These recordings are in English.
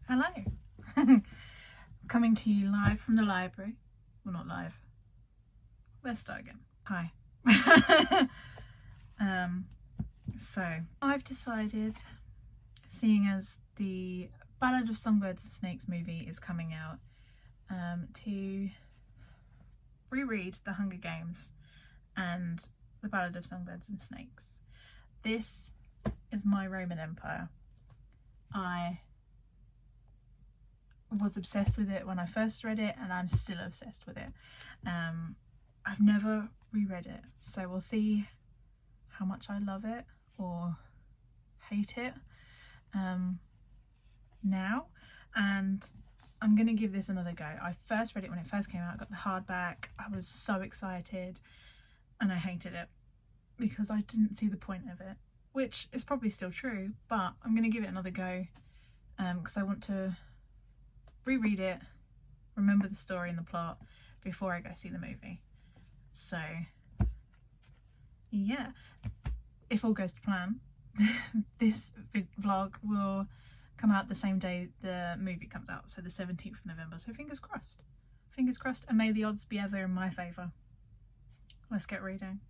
Hello. Coming to you live from the library. Well, not live. Let's start again. Hi. So I've decided, seeing as the Ballad of Songbirds and Snakes movie is coming out, to reread The Hunger Games and the Ballad of Songbirds and Snakes. This is my Roman Empire. I was obsessed with it when I first read it, and I'm still obsessed with it. I've never reread it, so we'll see how much I love it or hate it now. And I'm gonna give this another go. I first read it when it first came out. I got the hardback. I was so excited, and I hated it because I didn't see the point of it, which is probably still true, but I'm gonna give it another go because I want to reread it, remember the story and the plot before I go see the movie. So yeah, if all goes to plan, this vlog will come out the same day the movie comes out, so the 17th of November. So fingers crossed, and may the odds be ever in my favour. Let's get reading.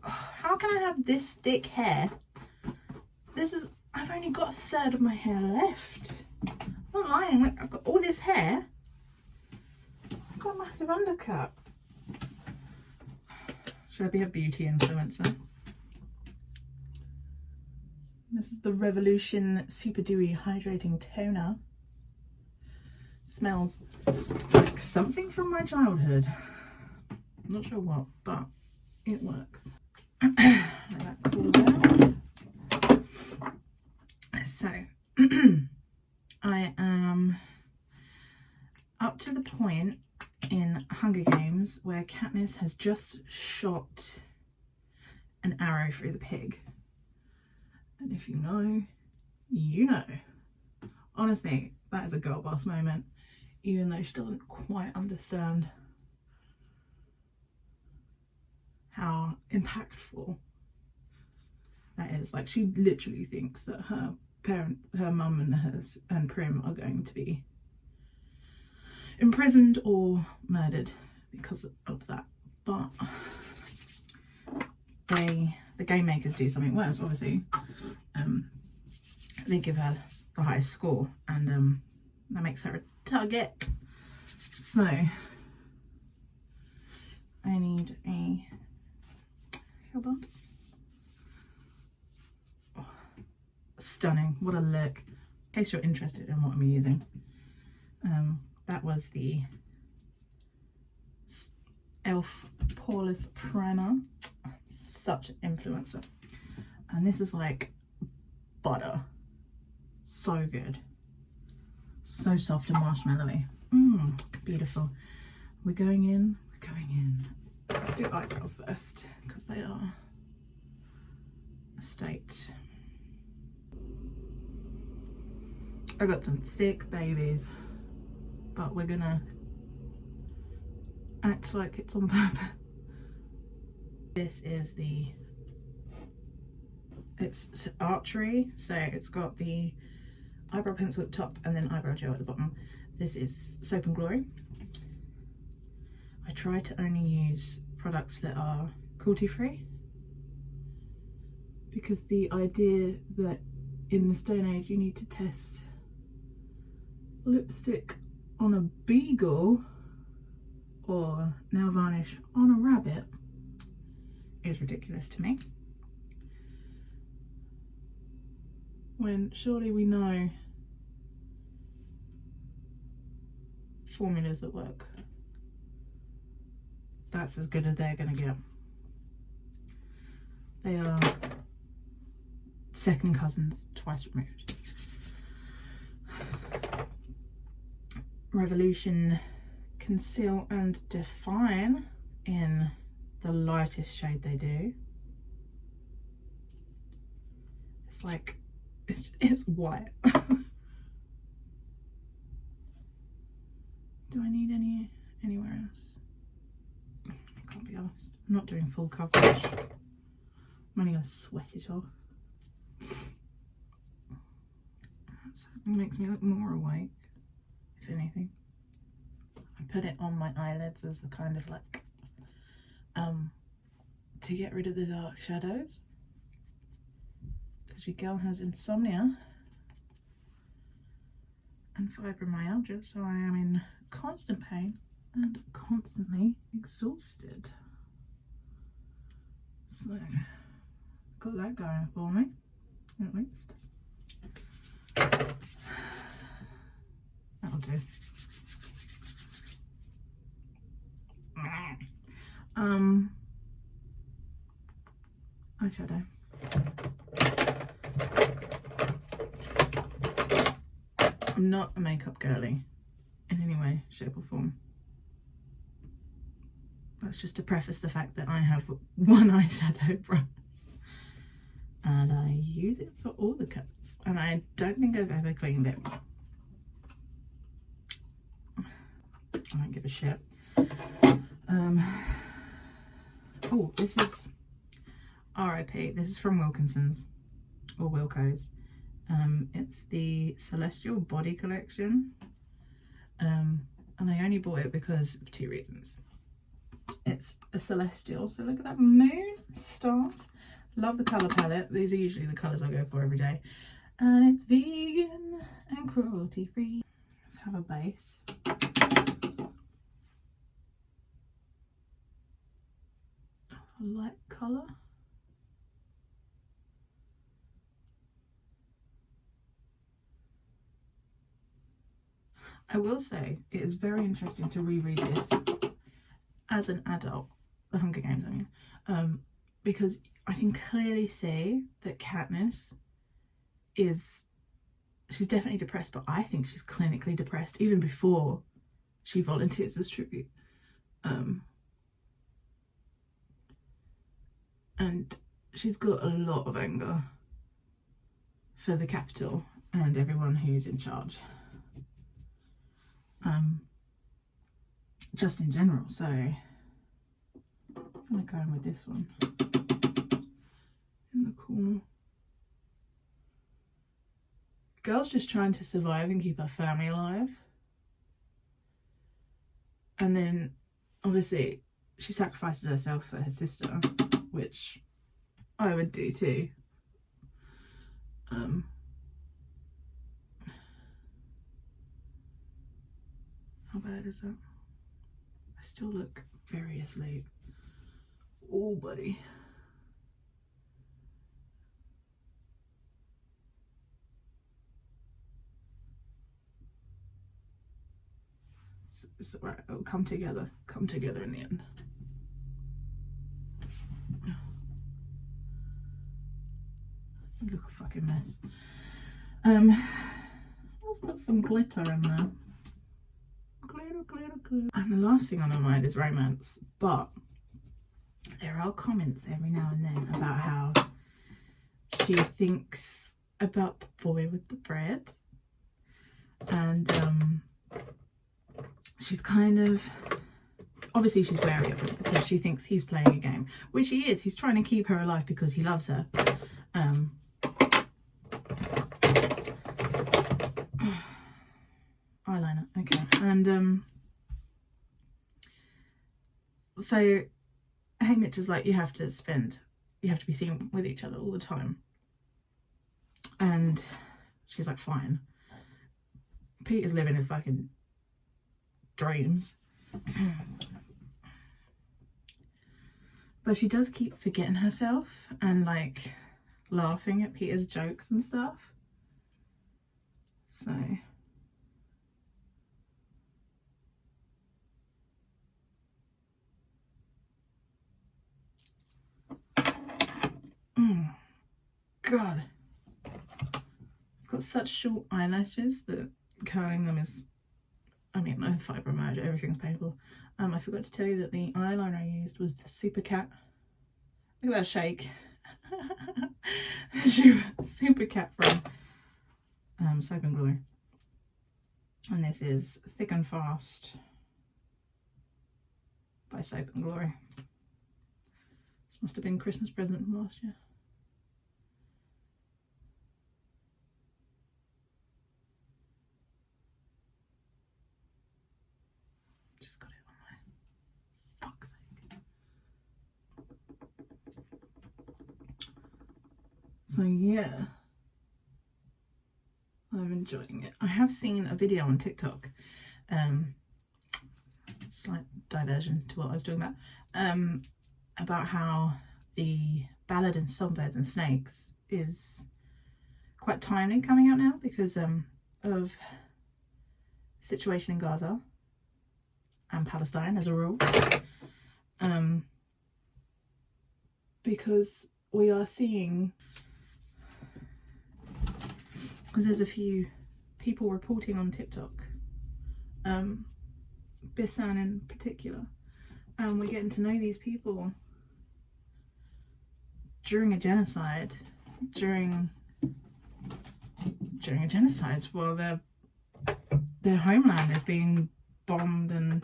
How can I have this thick hair? I've only got a third of my hair left. I'm not lying, like, I've got all this hair. I've got a massive undercut. Should I be a beauty influencer? This is the Revolution Super Dewy Hydrating Toner. Smells like something from my childhood. I'm not sure what, but it works. Let that cool down. So I am up to the point in Hunger Games where Katniss has just shot an arrow through the pig. And if you know, you know. Honestly, that is a girl boss moment, even though she doesn't quite understand how impactful that is. Like, she literally thinks that her mum and Prim are going to be imprisoned or murdered because of that. But the game makers do something worse, obviously. They give her the highest score, and that makes her a target. So I need a hairband. Oh, stunning, what a look. In case you're interested in what I'm using, that was the Elf Poreless Primer. Such an influencer. And this is like butter. So good. So soft and marshmallowy. Beautiful. We're going in. Let's do eyebrows first, because they are a state. I got some thick babies, but we're gonna act like it's on purpose. This is it's archery, so it's got the eyebrow pencil at the top and then eyebrow gel at the bottom. This is Soap and Glory. I try to only use products that are cruelty free, because the idea that in this day and age you need to test lipstick on a beagle or nail varnish on a rabbit is ridiculous to me, when surely we know formulas that work. That's as good as they're gonna get. They are second cousins twice removed. Revolution Conceal and Define in the lightest shade they do. It's like It's white. Do I need anywhere else? I can't be asked. I'm not doing full coverage. I'm only going to sweat it off. So it makes me look more awake, if anything. I put it on my eyelids as a kind of like, to get rid of the dark shadows. Because your girl has insomnia and fibromyalgia, so I am in constant pain and constantly exhausted. So, got that going for me, at least. That'll do. Eyeshadow. I'm not a makeup girly in any way, shape or form. That's just to preface the fact that I have one eyeshadow brush and I use it for all the colours, and I don't think I've ever cleaned it. I don't give a shit. Oh, this is RIP. This is from Wilkinson's or Wilco's. It's the Celestial Body Collection, and I only bought it because of two reasons. It's a celestial, so look at that moon, stars. Love the colour palette. These are usually the colours I go for every day, and it's vegan and cruelty free. Let's have a base. A light colour. I will say it is very interesting to reread this as an adult, The Hunger Games, I mean, because I can clearly see that Katniss she's definitely depressed, but I think she's clinically depressed even before she volunteers as tribute. And she's got a lot of anger for the Capitol and everyone who's in charge. Just in general, so I'm gonna go in with this one in the corner. Girl's just trying to survive and keep her family alive, and then obviously she sacrifices herself for her sister, which I would do too. How bad is that? I still look very asleep. Oh, buddy. It's all right, it'll come together in the end. You look a fucking mess. Let's put some glitter in there. Glitter. And the last thing on her mind is romance, but there are comments every now and then about how she thinks about the boy with the bread, and she's kind of, obviously she's wary of him because she thinks he's playing a game, which he is. He's trying to keep her alive because he loves her. Eyeliner, okay. And so Haymitch is like, you have to be seen with each other all the time. And she's like, fine. Peter's living his fucking dreams. But she does keep forgetting herself and like laughing at Peter's jokes and stuff. So God, I've got such short eyelashes that curling them is, I mean, no fibromyalgia, everything's painful. I forgot to tell you that the eyeliner I used was the Super Cat. Look at that shake. Super Cat from Soap and Glory. And this is Thick and Fast by Soap and Glory. This must have been Christmas present from last year. Just got it on my fuck's sake. So yeah, I'm enjoying it. I have seen a video on TikTok, slight diversion to what I was talking about how the Ballad and Songbirds and Snakes is quite timely coming out now because of the situation in Gaza and Palestine as a rule, because we are seeing, because there's a few people reporting on TikTok, Bisan in particular, and we're getting to know these people during a genocide, while their homeland is being bombed and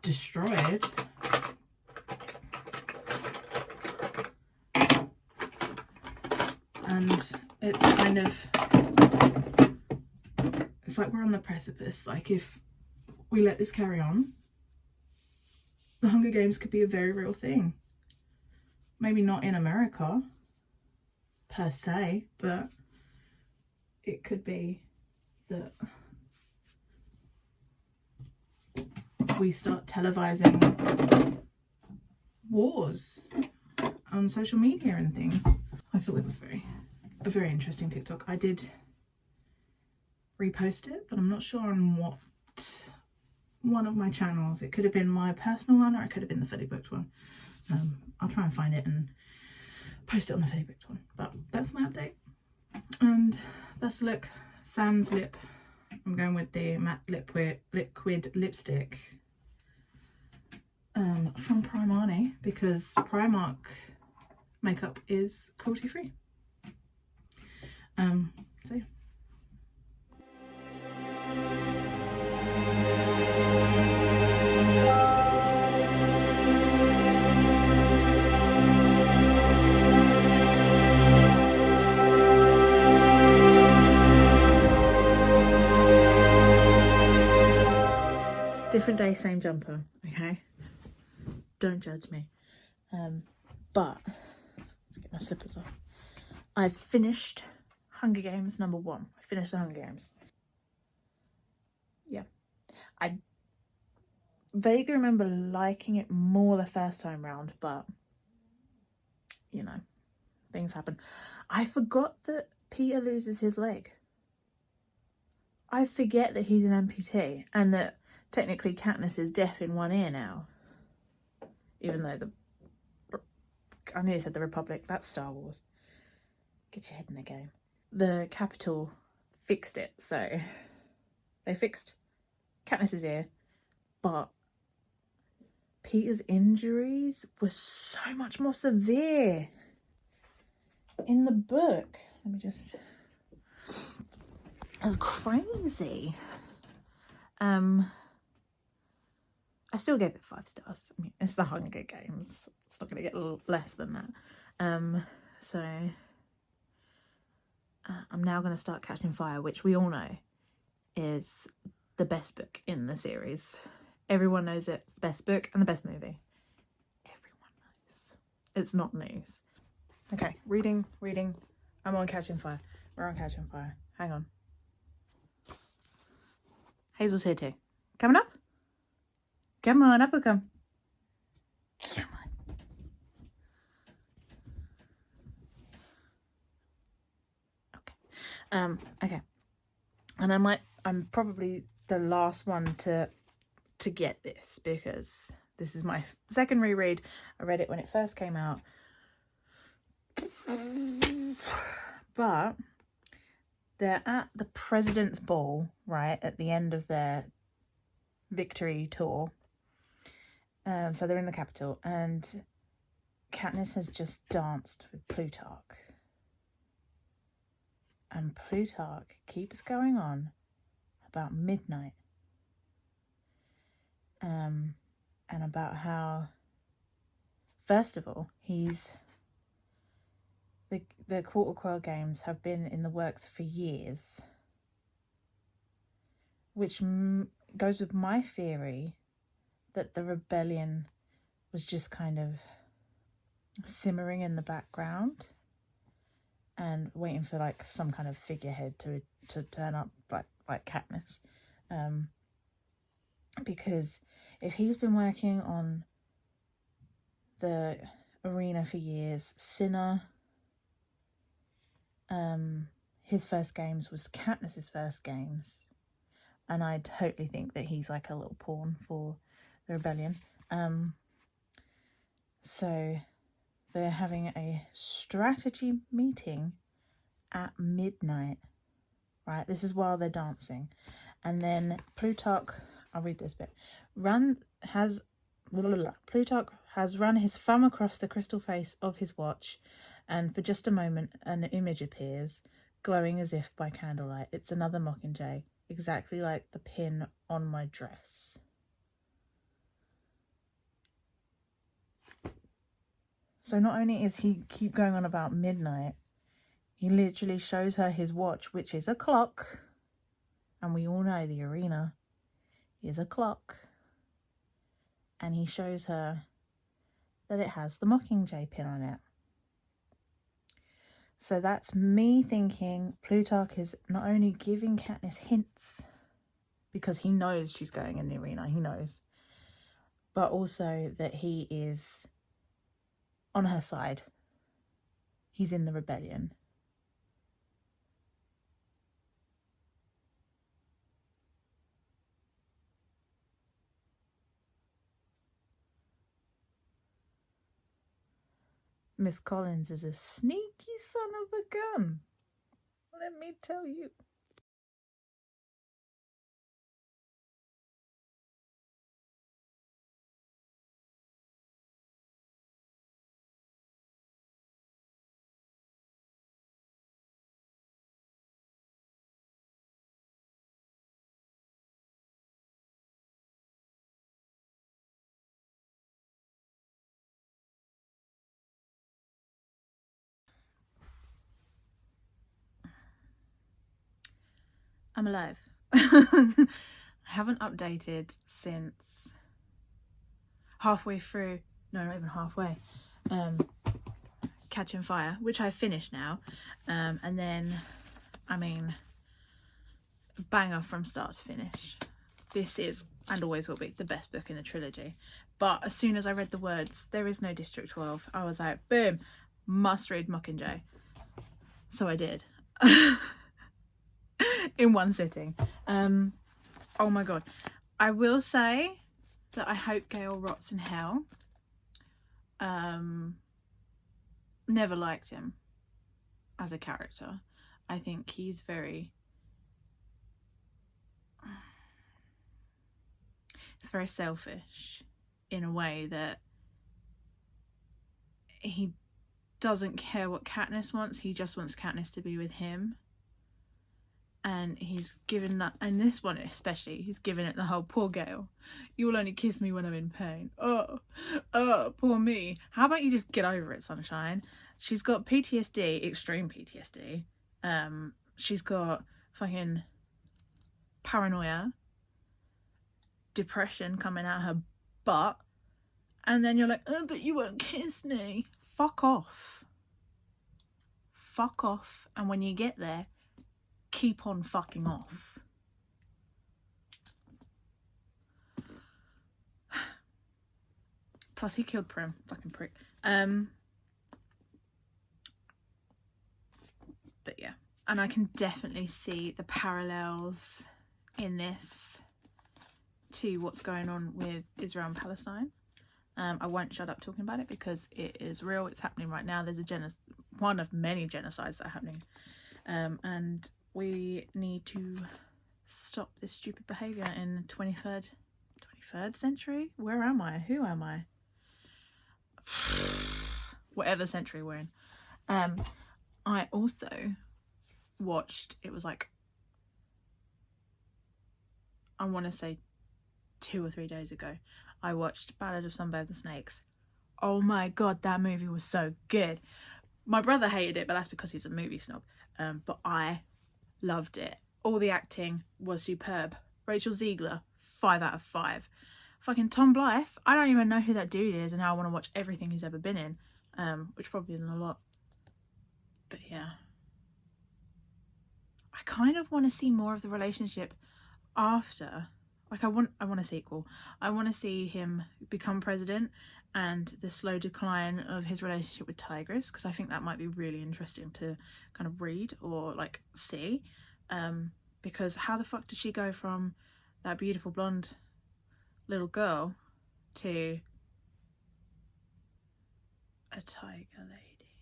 destroyed. And it's kind of, it's like we're on the precipice. Like, if we let this carry on, the Hunger Games could be a very real thing. Maybe not in America per se, but it could be that we start televising wars on social media and things. I thought it was a very interesting TikTok. I did repost it, but I'm not sure on what one of my channels. It could have been my personal one, or it could have been the Fully Booked one. I'll try and find it and post it on the Fully Booked one. But that's my update. And that's the look. Sans lip. I'm going with the matte liquid lipstick from Primani, because Primark makeup is cruelty free. So yeah. Different day, same jumper, okay? Don't judge me. But let's get my slippers off. I've finished Hunger Games #1. I finished the Hunger Games. Yeah. I vaguely remember liking it more the first time round, but you know, things happen. I forgot that Peter loses his leg. I forget that he's an amputee and that technically Katniss is deaf in one ear now. Even though I nearly said the Republic, that's Star Wars. Get your head in the game. The Capitol fixed it, so they fixed Katniss's ear, but Peter's injuries were so much more severe in the book. Let me just... It's crazy. I still gave it 5 stars. I mean, it's the Hunger Games. It's not going to get less than that. So I'm now going to start Catching Fire, which we all know is the best book in the series. Everyone knows it's the best book and the best movie. Everyone knows. It's not news. Okay, reading. I'm on Catching Fire. We're on Catching Fire. Hang on. Hazel's here too. Coming up? Come on, up or come. Come on. Okay. And I'm probably the last one to get this, because this is my second reread. I read it when it first came out. But they're at the President's Ball, right, at the end of their victory tour. So they're in the Capitol, and Katniss has just danced with Plutarch. And Plutarch keeps going on about midnight. And about how, first of all, the Quarter Quell games have been in the works for years, which goes with my theory that the rebellion was just kind of simmering in the background and waiting for like some kind of figurehead to turn up, like Katniss, because if he's been working on the arena for years, Cinna, his first games was Katniss's first games, and I totally think that he's like a little pawn for the rebellion. So they're having a strategy meeting at midnight, right? This is while they're dancing. And then Plutarch, I'll read this bit. Plutarch has run his thumb across the crystal face of his watch, and for just a moment an image appears, glowing as if by candlelight. It's another Mockingjay, exactly like the pin on my dress. So not only is he keep going on about midnight, he literally shows her his watch, which is a clock. And we all know the arena is a clock. And he shows her that it has the Mockingjay pin on it. So that's me thinking Plutarch is not only giving Katniss hints, because he knows she's going in the arena, he knows, but also that he is on her side. He's in the rebellion. Miss Collins is a sneaky son of a gun, let me tell you. I'm alive. I haven't updated since halfway through, no, not even halfway, Catching Fire, which I finished now, and then, I mean, banger from start to finish. This is, and always will be, the best book in the trilogy. But as soon as I read the words, there is no District 12, I was like, boom, must read Mockingjay. So I did. In one sitting. Oh my god. I will say that I hope Gale rots in hell. Never liked him as a character. I think he's very selfish in a way that he doesn't care what Katniss wants. He just wants Katniss to be with him. And he's given that, and this one especially, he's given it the whole, poor Gale, you will only kiss me when I'm in pain. Oh, poor me. How about you just get over it, sunshine? She's got PTSD, extreme PTSD. She's got fucking paranoia, depression coming out her butt. And then you're like, oh, but you won't kiss me. Fuck off. Fuck off. And when you get there, keep on fucking off. Plus he killed Prim, fucking prick. But yeah, and I can definitely see the parallels in this to what's going on with Israel and Palestine. I won't shut up talking about it because it is real. It's happening right now. There's one of many genocides that are happening, and we need to stop this stupid behaviour in the 23rd century? Where am I? Who am I? Whatever century we're in. I also watched, it was like, I want to say 2 or 3 days ago, I watched Ballad of Songbirds and Snakes. Oh my god, that movie was so good. My brother hated it, but that's because he's a movie snob. But I loved it. All the acting was superb. Rachel Ziegler, 5 out of 5. Fucking Tom Blythe, I don't even know who that dude is, and now I want to watch everything he's ever been in, which probably isn't a lot. But yeah, I kind of want to see more of the relationship after. Like, I want a sequel. I want to see him become president and the slow decline of his relationship with Tigress, because I think that might be really interesting to kind of read or like see. Because how the fuck did she go from that beautiful blonde little girl to a tiger lady?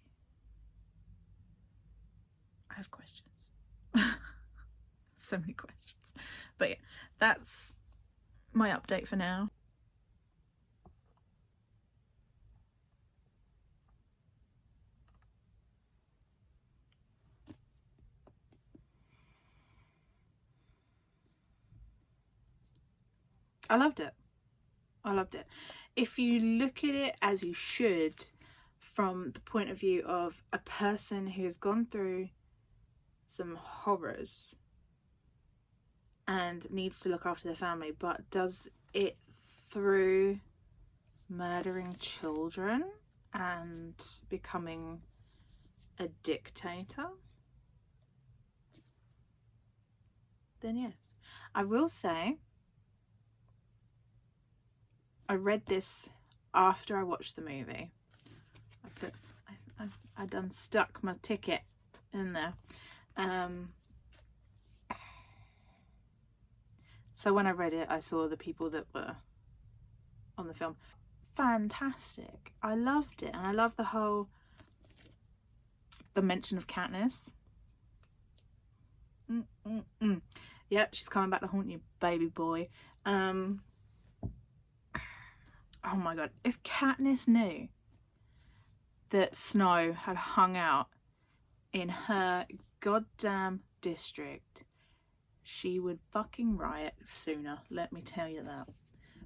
I have questions. So many questions. But yeah, that's my update for now. I loved it. I loved it. If you look at it as you should, from the point of view of a person who's gone through some horrors and needs to look after their family, but does it through murdering children and becoming a dictator, then yes. I will say, I read this after I watched the movie. I done stuck my ticket in there. So when I read it, I saw the people that were on the film. Fantastic. I loved it. And I love the mention of Katniss. Yep, she's coming back to haunt you, baby boy. Oh my god. If Katniss knew that Snow had hung out in her goddamn district, she would fucking riot sooner, let me tell you that.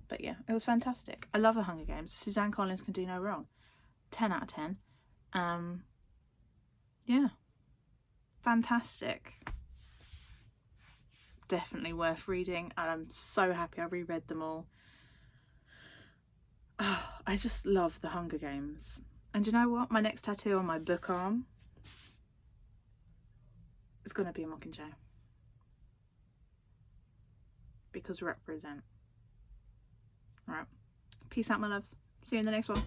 But yeah, it was fantastic. I love the Hunger Games. Suzanne Collins can do no wrong. 10 out of 10. Yeah, fantastic. Definitely worth reading, and I'm so happy I reread them all. Oh, I just love the Hunger Games. And you know what? My next tattoo on my book arm is going to be a Mockingjay. Because represent. Alright. Peace out, my loves. See you in the next one.